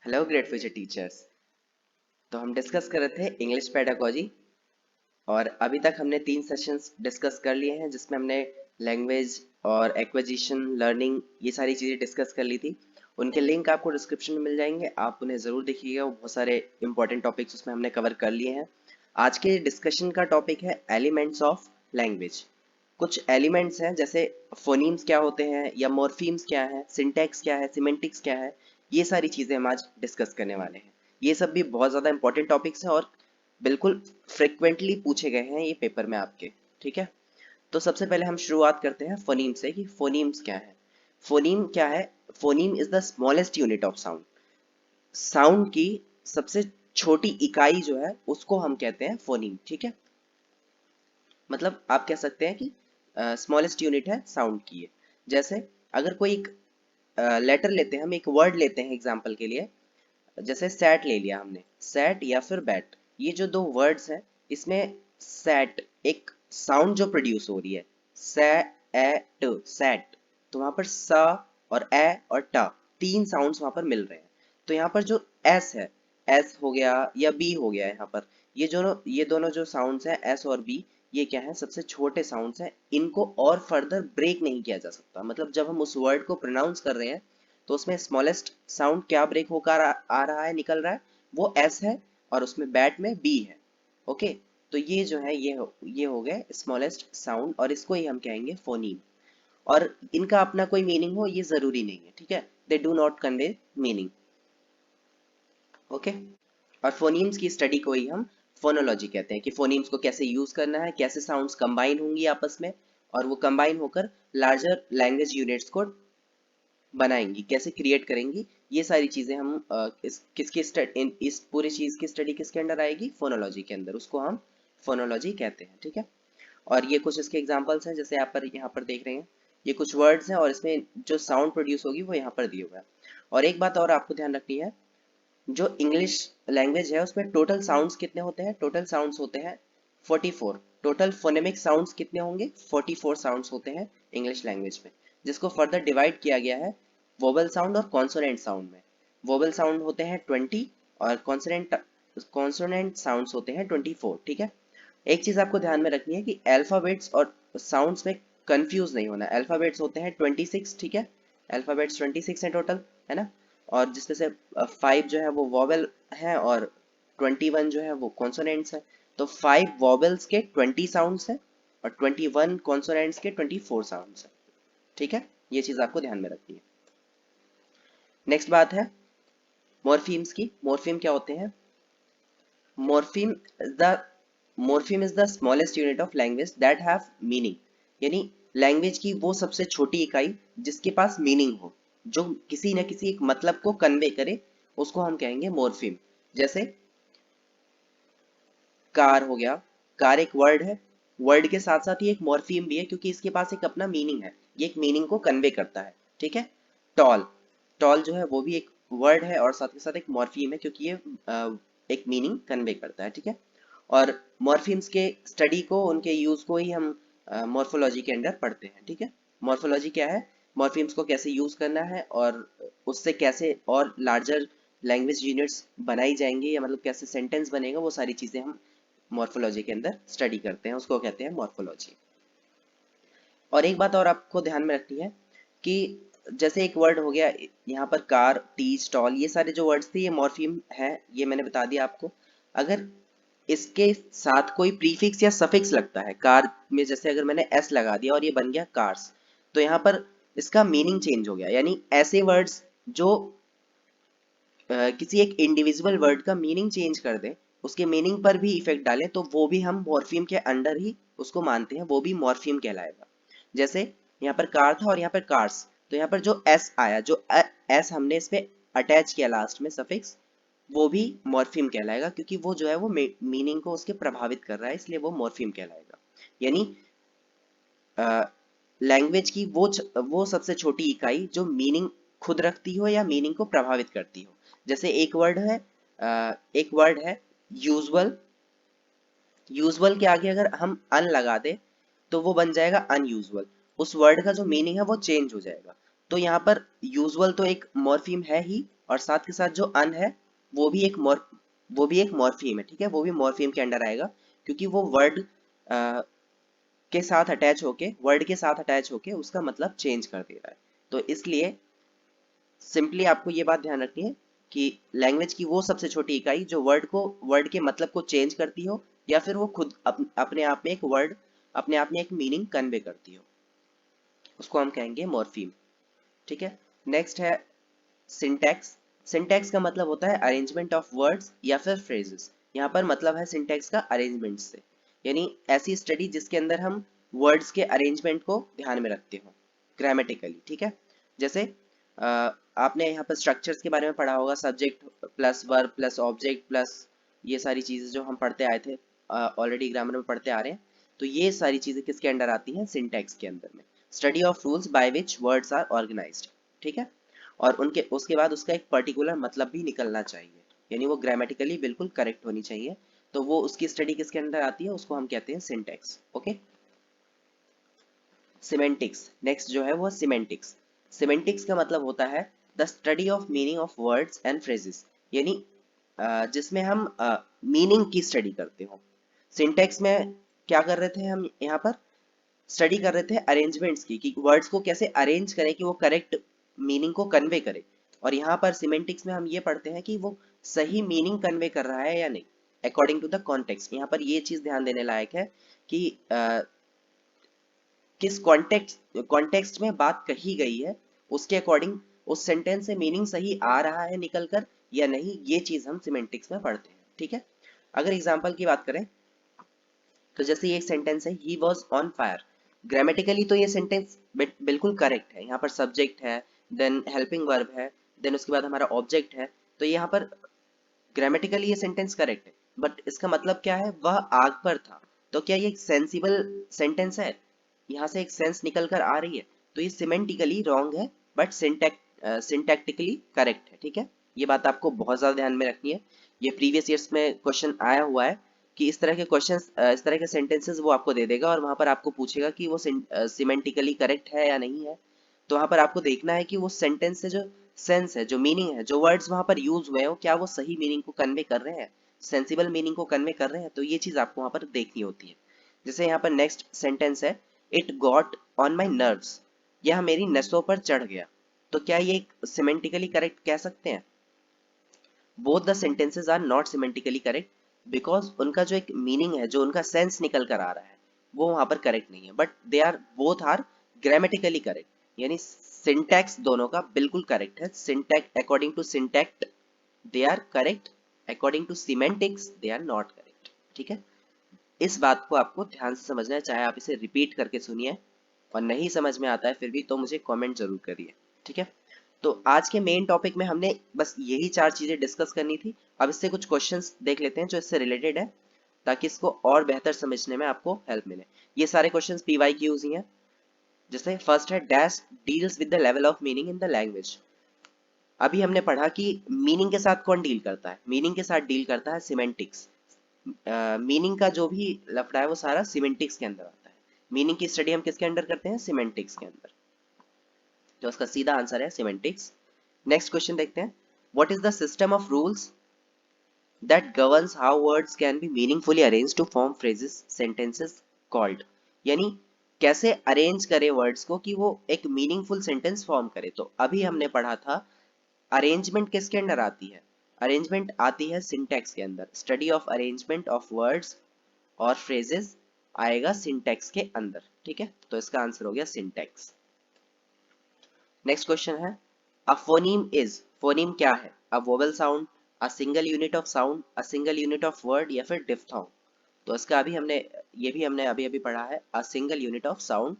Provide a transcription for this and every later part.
Hello great future teachers. तो हम discuss कर रहे थे इंग्लिश पेडागोजी और अभी तक हमने 3 सेशंस डिस्कस कर लिए हैं जिसमें हमने लैंग्वेज और एक्विजिशन लर्निंग ये सारी चीज़ें डिस्कस कर ली थी। उनके लिंक आपको डिस्क्रिप्शन में मिल जाएंगे, आप उन्हें ज़रूर देखिएगा। वो बहुत सारे इंपॉर्टेंट टॉपिक्स उसमें हमने कवर कर लिए हैं। आज के डिस्कशन का टॉपिक है एलिमेंट्स ऑफ लैंग्वेज। कुछ एलिमेंट्स हैं जैसे फोनीम्स क्या होते हैं या मॉर्फीम्स क्या है, सिंटैक्स क्या है, सिमेंटिक्स क्या है, ये सारी चीज़ें हम आज डिस्कस करने वाले हैं। ये सब भी बहुत ज़्यादा इंपॉर्टेंट टॉपिक्स हैं और बिल्कुल फ्रिक्वेंटली पूछे गए हैं ये पेपर में आपके। ठीक है, तो सबसे पहले हम शुरुआत करते हैं फोनीम से कि फोनीम्स क्या है। फोनीम क्या है? Phoneme is the smallest unit of sound. Sound की सबसे छोटी इकाई जो है उसको हम कहते हैं फोनीम। ठीक है, मतलब आप कह सकते हैं कि स्मॉलेस्ट यूनिट है साउंड की ये। जैसे अगर कोई एक लेटर लेते हैं, हम एक वर्ड लेते हैं एग्जाम्पल के लिए, जैसे सैट ले लिया हमने, सैट या फिर बैट, ये जो दो वर्ड्स हैं इसमें सैट एक साउंड जो प्रोड्यूस हो रही है, सैट, सैट, तो वहां पर स और ए और ट, तीन साउंड्स वहां पर मिल रहे हैं। तो यहाँ पर जो एस है, एस हो गया या बी हो गया, यहाँ पर ये दोनों जो साउंड्स हैं एस और बी, ये क्या है, सबसे छोटे साउंड्स हैं। इनको और फर्दर ब्रेक नहीं किया जा सकता। मतलब जब हम उस वर्ड को प्रोनाउंस कर रहे हैं तो उसमें स्मॉलेस्ट साउंड क्या ब्रेक होकर आ रहा है, निकल रहा है, वो एस है और उसमें बैट में बी है। ओके, तो ये जो है ये हो गए स्मॉलेस्ट साउंड और इसको ही हम कहेंगे फोनीम। और इनका अपना कोई मीनिंग हो ये जरूरी नहीं है। ठीक है, they do not convey meaning. Okay, और फोनीम्स की स्टडी को ही हम फोनोलॉजी कहते हैं कि फोनीम्स को कैसे यूज करना है, कैसे साउंड्स कंबाइन होंगी आपस में और वो कंबाइन होकर लार्जर लैंग्वेज यूनिट्स को बनाएंगी, कैसे क्रिएट करेंगी। ये सारी चीजें हम इस पूरी चीज की स्टडी किसके अंडर आएगी, फोनोलॉजी के अंदर, उसको हम फोनोलॉजी कहते हैं। ठीक है, और ये कुछ इसके एग्जांपल्स हैं, जैसे यहाँ पर देख रहे हैं, ये कुछ वर्ड्स हैं और इसमें जो साउंड प्रोड्यूस होगी वो यहाँ पर दी हुआ है। और एक बात और आपको ध्यान रखनी है, जो इंग्लिश लैंग्वेज है उसमें टोटल साउंड्स कितने होते हैं, टोटल साउंड्स होते हैं 44। टोटल फोनेमिक साउंड्स कितने होंगे, 44 साउंड्स होते हैं इंग्लिश लैंग्वेज में, जिसको फर्दर डिवाइड किया गया है वोबल साउंड और कॉन्सोनेंट साउंड में। वोबल साउंड होते हैं 20 और कॉन्सोनेंट कॉन्सोनेंट साउंड्स होते हैं 24। ठीक है, एक चीज आपको ध्यान में रखनी है कि अल्फाबेट्स और साउंड्स में कंफ्यूज नहीं होना। अल्फाबेट्स होते हैं 26, ठीक है, अल्फाबेट्स 26 हैं टोटल, है ना, और जिसमें से 5 जो है वो वॉवेल है और 21 जो है वो कॉन्सोनेंट्स है। तो 5 वॉवेल्स के 20 साउंड्स है और 21 कॉन्सोनेंट्स के 24 साउंड्स है। ठीक है, ये चीज आपको ध्यान में रखनी है। नेक्स्ट बात है मॉर्फीम्स की। मॉर्फीम क्या होते हैं? Morpheme is the morpheme is the smallest unit of language that have meaning. यानी लैंग्वेज की वो सबसे छोटी इकाई जिसके पास मीनिंग हो, जो किसी न किसी एक मतलब को कन्वे करे, उसको हम कहेंगे मॉर्फीम। जैसे कार हो गया, कार एक वर्ड है, वर्ड के साथ साथ ही एक मॉर्फीम भी है क्योंकि इसके पास एक अपना मीनिंग है, ये एक मीनिंग को कन्वे करता है। ठीक है, टॉल, टॉल जो है वो भी एक वर्ड है और साथ के साथ एक मॉर्फीम है क्योंकि ये एक मीनिंग कन्वे करता है। ठीक है, और मॉर्फीम्स के स्टडी को, उनके यूज को ही हम मॉर्फोलॉजी के अंडर पढ़ते हैं। ठीक है, मॉर्फोलॉजी क्या है, मॉर्फीम्स को कैसे यूज करना है और उससे कैसे और लार्जर लैंग्वेज यूनिट्स बनाई जाएंगी, या मतलब कैसे सेंटेंस बनेगा, वो सारी चीजें हम मॉर्फोलॉजी के अंदर स्टडी करते हैं, उसको कहते हैं मॉर्फोलॉजी। और एक बात और आपको ध्यान में रखनी है कि जैसे एक वर्ड हो गया यहाँ पर कार, टीच, टॉल, ये सारे जो वर्ड्स थे ये मॉर्फीम है, ये मैंने बता दिया आपको। अगर इसके साथ कोई प्रीफिक्स या सफिक्स लगता है, कार में जैसे अगर मैंने एस लगा दिया और ये बन गया कार्स, तो यहाँ पर इसका मीनिंग चेंज हो गया। यानी ऐसे वर्ड्स जो किसी एक इंडिविजुअल वर्ड का मीनिंग चेंज कर दे, उसके मीनिंग पर भी इफेक्ट डाले, तो वो भी हम मॉर्फीम के अंडर ही उसको मानते हैं, वो भी मॉर्फीम कहलाएगा। जैसे यहाँ पर कार था और यहाँ पर कार्स, तो यहाँ पर जो एस आया, जो एस हमने इस पे अटैच किया लास्ट में सफिक्स, वो भी मॉर्फीम कहलाएगा क्योंकि वो जो है वो मीनिंग को उसके प्रभावित कर रहा है, इसलिए वो मॉर्फीम कहलाएगा। यानी लैंग्वेज की वो सबसे छोटी इकाई जो मीनिंग खुद रखती हो या मीनिंग को प्रभावित करती हो। जैसे एक वर्ड है यूजुअल, यूजुअल के आगे अगर हम अन लगा दे तो वो बन जाएगा अनयूजुअल, उस वर्ड का जो मीनिंग है वो चेंज हो जाएगा। तो यहाँ पर यूजुअल तो एक मॉर्फीम है ही, और साथ के साथ जो अन है वो भी एक वो भी एक मॉर्फीम है, ठीक है, वो भी मॉर्फीम के अंडर आएगा, क्योंकि वो वर्ड के साथ अटैच होके उसका मतलब चेंज कर दे रहा है। तो इसलिए सिंपली आपको ये बात ध्यान रखनी है कि लैंग्वेज की वो सबसे छोटी इकाई जो वर्ड के मतलब को चेंज करती हो, या फिर वो खुद अपने आप में एक वर्ड, अपने आप में एक मीनिंग कन्वे करती हो, उसको हम कहेंगे मॉर्फीम, ठीक है। नेक्स्ट है सिंटैक्स। सिंटैक्स का मतलब होता है अरेंजमेंट ऑफ वर्ड्स या फिर फ्रेजेस। यहाँ पर मतलब है सिंटैक्स का अरेंजमेंट से, यानी ऐसी स्टडी जिसके अंदर हम वर्ड्स के अरेंजमेंट को ध्यान में रखते हो ग्रामेटिकली, ठीक है। जैसे आपने यहाँ पर स्ट्रक्चर्स के बारे में पढ़ा होगा, subject plus verb plus object plus ये सारी चीजें जो हम पढ़ते आए थे, ऑलरेडी ग्रामर में पढ़ते आ रहे हैं। तो ये सारी चीजें किसके अंडर आती हैं? सिंटैक्स के अंदर में। Study of rules by which words are organised, ठीक है। और उनके उसके बाद उसका एक पर्टिकुलर मतलब भी निकलना चाहिए, यानी वो ग्रामेटिकली बिल्कुल करेक्ट होनी चाहिए। तो वो उसकी स्टडी किसके अंदर आती है? उसको हम कहते हैं सिंटैक्स, ओके। सिमेंटिक्स नेक्स्ट जो है वो सिमेंटिक्स। सिमेंटिक्स का मतलब होता है the study of meaning of words and phrases, यानी जिसमें हम मीनिंग की स्टडी करते हो। सिंटैक्स में क्या कर रहे थे हम यहाँ पर? स्टडी कर रहे थे अरेंजमेंट्स की, कि वर्ड्स को कैसे अरेंज करें कि वो करेक्ट मीनिंग को कन्वे करे। और यहाँ पर सिमेंटिक्स में हम ये पढ़ते हैं कि वो सही मीनिंग कन्वे कर रहा है या नहीं, अकॉर्डिंग टू द कॉन्टेक्स्ट। यहाँ पर ये चीज ध्यान देने लायक है कि किस कॉन्टेक्स्ट में बात कही गई है, उसके अकॉर्डिंग उस सेंटेंस से मीनिंग सही आ रहा है निकल कर या नहीं, ये चीज हम सिमेंटिक्स में पढ़ते हैं, ठीक है। अगर एग्जाम्पल की बात करें तो जैसे ये एक सेंटेंस है, he was on fire. Grammatically तो ये सेंटेंस बिल्कुल करेक्ट है। यहाँ पर सब्जेक्ट है, देन हेल्पिंग वर्ब है, देन उसके बाद हमारा ऑब्जेक्ट है। तो यहाँ पर ग्रामेटिकली ये सेंटेंस करेक्ट है, बट इसका मतलब क्या है? वह आग पर था। तो क्या ये एक सेंसिबल सेंटेंस है? यहाँ से एक सेंस निकल कर आ रही है, तो ये सिमेंटिकली रॉन्ग है, बट सिंटैक्टिकली करेक्ट है, ठीक है। ये बात आपको बहुत ज्यादा ध्यान में रखनी है। ये प्रीवियस ईयर्स में क्वेश्चन आया हुआ है कि इस तरह के क्वेश्चंस, इस तरह के सेंटेंसेस वो आपको दे देगा और वहां पर आपको पूछेगा कि वो सिमेंटिकली करेक्ट है या नहीं है। तो वहां पर आपको देखना है कि वो सेंटेंस से जो सेंस है, जो मीनिंग है, जो वर्ड्स वहां पर यूज हुए हो, क्या वो सही मीनिंग को कन्वे कर रहे हैं, सेंसिबल मीनिंग को कन्वे कर रहे हैं। तो ये चीज आपको वहां पर देखनी होती है। जैसे यहाँ पर नेक्स्ट सेंटेंस है, it got on my nerves, यह मेरी नसों पर चढ़ गया। तो क्या ये सिमेंटिकली करेक्ट कह सकते हैं? Both the sentences are not semantically correct, because उनका जो एक मीनिंग है, जो उनका सेंस निकल कर आ रहा है, वो वहां पर करेक्ट नहीं है। But they are both are grammatically correct, यानी सिंटैक्स दोनों का बिल्कुल करेक्ट है। Syntax according to syntax they are correct, according to semantics they are not correct, ठीक है। इस बात को आपको ध्यान से समझना है, चाहे आप इसे रिपीट करके सुनिए, और नहीं समझ में आता है फिर भी तो मुझे कमेंट जरूर करिए, ठीक है। तो आज के मेन टॉपिक में हमने बस यही चार चीजें डिस्कस करनी थी। अब इससे कुछ क्वेश्चंस देख लेते हैं जो इससे रिलेटेड है, ताकि इसको और बेहतर समझने में आपको हेल्प मिले। ये सारे क्वेश्चंस पीवाईक्यूज ही हैं। जैसे फर्स्ट है, dash deals with the level of meaning in the language. अभी हमने पढ़ा कि मीनिंग के साथ कौन डील करता है? मीनिंग के साथ डील करता है सिमेंटिक्स। मीनिंग का जो भी लफड़ा है वो सारा सिमेंटिक्स के अंदर आता है। मीनिंग की स्टडी हम किसके अंडर करते हैं? सिमेंटिक्स के अंदर। तो उसका सीधा आंसर है सिमेंटिक्स। नेक्स्ट क्वेश्चन देखते हैं, what is the system of rules that governs how words can be meaningfully arranged to form phrases sentences called, यानी कैसे अरेंज करे वर्ड्स को कि वो एक मीनिंगफुल सेंटेंस फॉर्म करे। तो अभी हमने पढ़ा था अरेंजमेंट किसके अंडर आती है? अरेंजमेंट आती है सिंटैक्स के अंदर। Study of arrangement of words और फ्रेजेस आएगा सिंटैक्स के अंदर, ठीक है। तो इसका आंसर हो गया सिंटैक्स। नेक्स्ट क्वेश्चन है, अ फोनीम इज, फोनीम क्या है? A vowel sound, a single unit of sound, a single unit of word, या फिर डिफ्थोंग। तो इसका अभी हमने ये भी हमने अभी अभी पढ़ा है, अ single unit of sound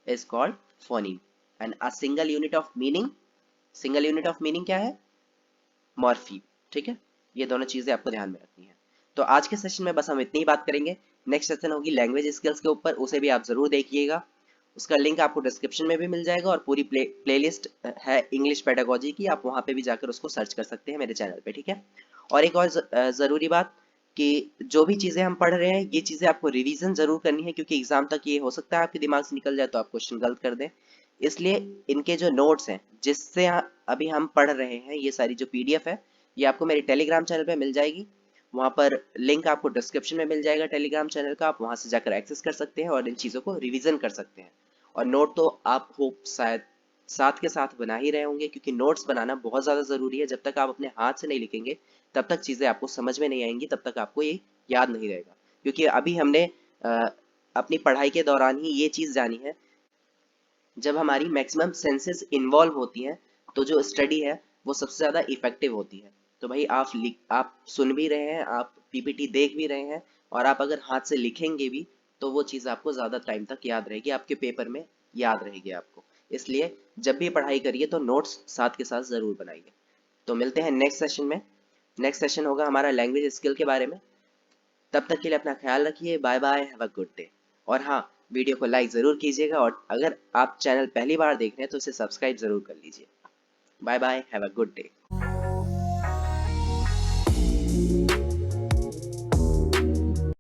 is called phoneme, and a single unit of meaning, single unit of meaning क्या है? मॉर्फीम, ठीक है। ये दोनों चीजें आपको ध्यान में रखनी है। तो आज के सेशन में बस हम इतनी ही बात करेंगे। नेक्स्ट सेशन होगी लैंग्वेज स्किल्स के ऊपर, उसे भी आप जरूर देखिएगा। उसका लिंक आपको डिस्क्रिप्शन में भी मिल जाएगा, और पूरी प्लेलिस्ट है इंग्लिश पेडागोजी की, आप वहां पे भी जाकर उसको सर्च कर सकते हैं मेरे चैनल पे, ठीक है। और एक और जरूरी बात कि जो भी चीजें हम पढ़ रहे हैं, ये चीजें आपको रिवीजन जरूर करनी है, क्योंकि एग्जाम तक ये हो सकता है आपके दिमाग से निकल जाए तो आप क्वेश्चन गलत कर दें। इसलिए इनके जो नोट्स हैं जिससे अभी हम पढ़ रहे हैं, ये सारी जो पीडीएफ है, ये आपको मेरे टेलीग्राम चैनल पे मिल जाएगी। वहाँ पर लिंक आपको डिस्क्रिप्शन में मिल जाएगा टेलीग्राम चैनल का, आप वहाँ से जाकर एक्सेस कर सकते हैं और इन चीज़ों को रिवीजन कर सकते हैं। और नोट तो आप होप शायद साथ के साथ बना ही रहे होंगे, क्योंकि नोट्स बनाना बहुत ज़्यादा ज़रूरी है। जब तक आप अपने हाथ से नहीं लिखेंगे तब तक चीज़ें आपको समझ में नहीं आएंगी, तब तक आपको ये याद नहीं रहेगा। क्योंकि अभी हमने अपनी पढ़ाई के दौरान ही ये चीज़ जानी है, जब हमारी मैक्सिमम सेंसेस इन्वॉल्व होती हैं तो जो स्टडी है वो सबसे ज़्यादा इफेक्टिव होती है। तो भाई आप सुन भी रहे हैं, आप पीपीटी देख भी रहे हैं, और आप अगर हाथ से लिखेंगे भी तो वो चीज़ आपको ज़्यादा टाइम तक याद रहेगी, आपके पेपर में याद रहेगी आपको। इसलिए जब भी पढ़ाई करिए तो नोट्स साथ के साथ ज़रूर बनाइए। तो मिलते हैं नेक्स्ट सेशन में। नेक्स्ट सेशन होगा हमारा लैंग्वेज स्किल के बारे में। तब तक के लिए अपना ख्याल रखिए। Bye bye, have a good day. और हाँ, वीडियो को लाइक ज़रूर कीजिएगा, और अगर आप चैनल पहली बार देख रहे हैं तो इसे सब्सक्राइब ज़रूर कर लीजिए। Bye bye, have a good day.